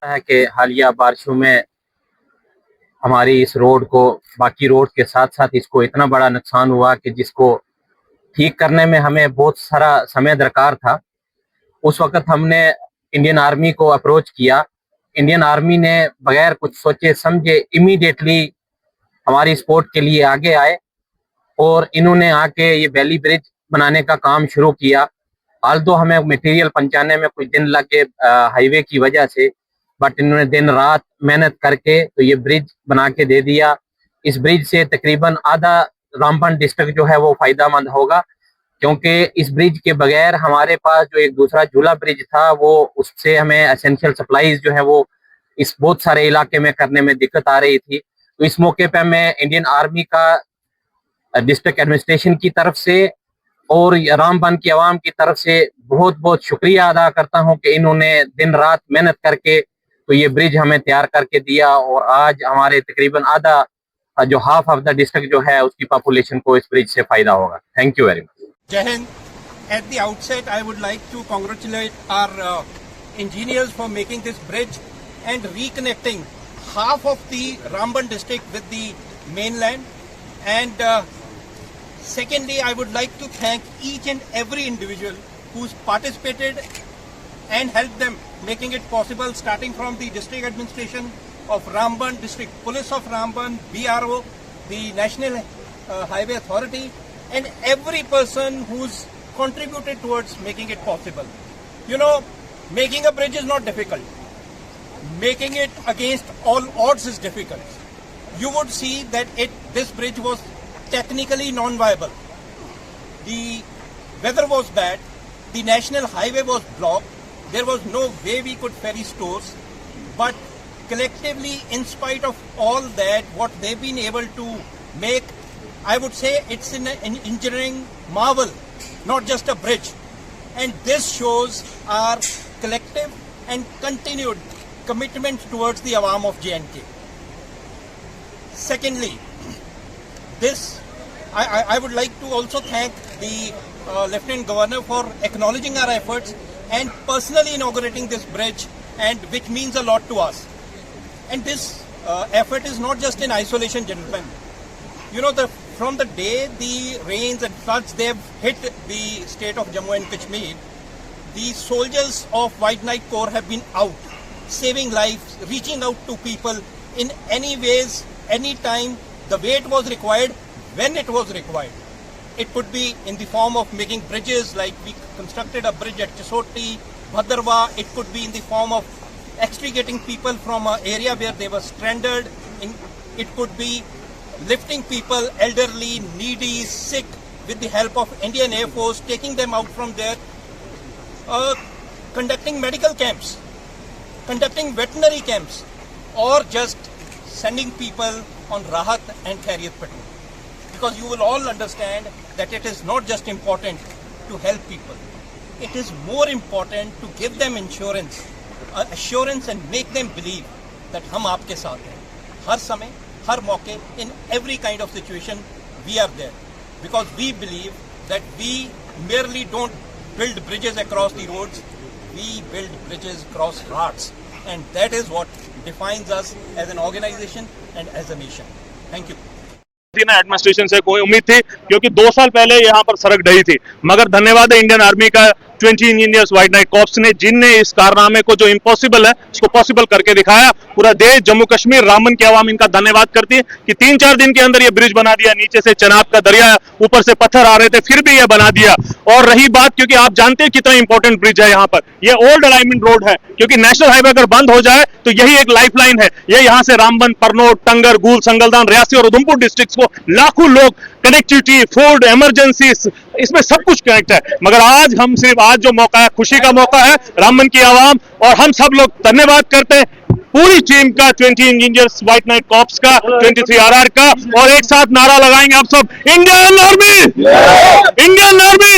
पता है कि हालिया बारिशों में हमारी इस रोड को बाकी रोड के साथ साथ इसको इतना बड़ा नुकसान हुआ कि जिसको ठीक करने में हमें बहुत सारा समय दरकार था। उस वक्त हमने इंडियन आर्मी को अप्रोच किया। इंडियन आर्मी ने बगैर कुछ सोचे समझे इमीडिएटली हमारी सपोर्ट के लिए आगे आए और इन्होंने आके ये वैली ब्रिज बनाने का काम शुरू किया। आल्दो हमें मटेरियल पहुंचाने में कुछ दिन लगे हाईवे की वजह से, बट इन्होंने दिन रात मेहनत करके तो ये ब्रिज बना के दे दिया। इस ब्रिज से तकरीबन आधा रामबन डिस्ट्रिक्ट जो है वो फायदामंद होगा, क्योंकि इस ब्रिज के बगैर हमारे पास जो एक दूसरा झूला ब्रिज था वो उससे हमें एसेंशियल सप्लाईज जो है वो इस बहुत सारे इलाके में करने में दिक्कत आ रही थी। तो इस मौके पे मैं इंडियन आर्मी का डिस्ट्रिक्ट एडमिनिस्ट्रेशन की तरफ से और रामबन की आवाम की तरफ से बहुत बहुत शुक्रिया अदा करता हूं कि इन्होंने दिन रात मेहनत करके तो ये ब्रिज हमें तैयार करके दिया और आज हमारे तकरीबन आधा जो हाफ ऑफ द डिस्ट्रिक्ट जो है उसकी पॉपुलेशन को इस ब्रिज से फायदा होगा। Thank you very much. Jai Hind. At the outset, I would like to congratulate our engineers for making this bridge and reconnecting half of the Ramban district with the mainland. And secondly, I would like to thank each and every individual who's participated and helped them making it possible, starting from the district administration of Ramban, district police of Ramban, BRO, the National Highway Authority, and every person who's contributed towards making it possible. You know, making a bridge is not difficult. Making it against all odds is difficult. You would see that this bridge was technically non-viable. The weather was bad. The national highway was blocked. There was no way we could ferry stores. But collectively, in spite of all that, what they've been able to make, I would say it's an engineering marvel, not just a bridge. And this shows our collective and continued commitment towards the Awam of J&K. Secondly, I would like to also thank the Lieutenant Governor for acknowledging our efforts and personally inaugurating this bridge, and which means a lot to us. And this effort is not just in isolation, gentlemen. You know, from the day the rains and floods they have hit the state of Jammu and Kashmir, the soldiers of White Knight Corps have been out, saving lives, reaching out to people in any ways, any time, the way it was required, when it was required. It could be in the form of making bridges, like we constructed a bridge at Chisoti, Bhadarwa. It could be in the form of extricating people from an area where they were stranded. It could be lifting people, elderly, needy, sick, with the help of Indian Air Force, taking them out from there, conducting medical camps, conducting veterinary camps, or just sending people on Rahat and Khairiyat patrol. Because you will all understand that it is not just important to help people. It is more important to give them assurance and make them believe that hum aapke saath hain. Har samay, har mauke, in every kind of situation, we are there. Because we believe that we merely don't build bridges across the roads, we build bridges across hearts. And that is what defines us as an organization and as a nation. Thank you. Administration से कोई उम्मीद थी, क्योंकि 2 साल पहले यहाँ पर सड़क ढही थी, मगर धन्यवाद है इंडियन आर्मी का 20 इंजीनियर्स व्हाइट नाइट कॉर्प्स ने, जिनने इस कारनामे को जो इम्पॉसिबल है उसको पॉसिबल करके दिखाया। पूरा देश, जम्मू कश्मीर, रामबन की आवाम इनका धन्यवाद करती है कि 3-4 दिन के अंदर ये ब्रिज बना दिया। नीचे से चनाब का दरिया, ऊपर से पत्थर आ रहे थे, फिर भी ये बना दिया। और रही बात, क्योंकि आप जानते हैं कितना इंपॉर्टेंट ब्रिज है यहाँ पर, ये ओल्ड अलाइनमेंट रोड है, क्योंकि नेशनल हाईवे अगर बंद हो जाए तो यही एक लाइफलाइन है। ये यहाँ से रामबन, परनोट, टंगर, गूल, संगलदान, रियासी और उधमपुर डिस्ट्रिक्ट को लाखों लोग कनेक्टिविटी, फूड, इमरजेंसी, इसमें सब कुछ कनेक्ट है। मगर आज जो मौका है, खुशी का मौका है, रामबन की आवाम और हम सब लोग धन्यवाद करते हैं पूरी टीम का, 20 इंजीनियर्स व्हाइट नाइट कॉर्प्स का, 23 RR का, और एक साथ नारा लगाएंगे आप सब, इंडियन आर्मी, इंडियन आर्मी।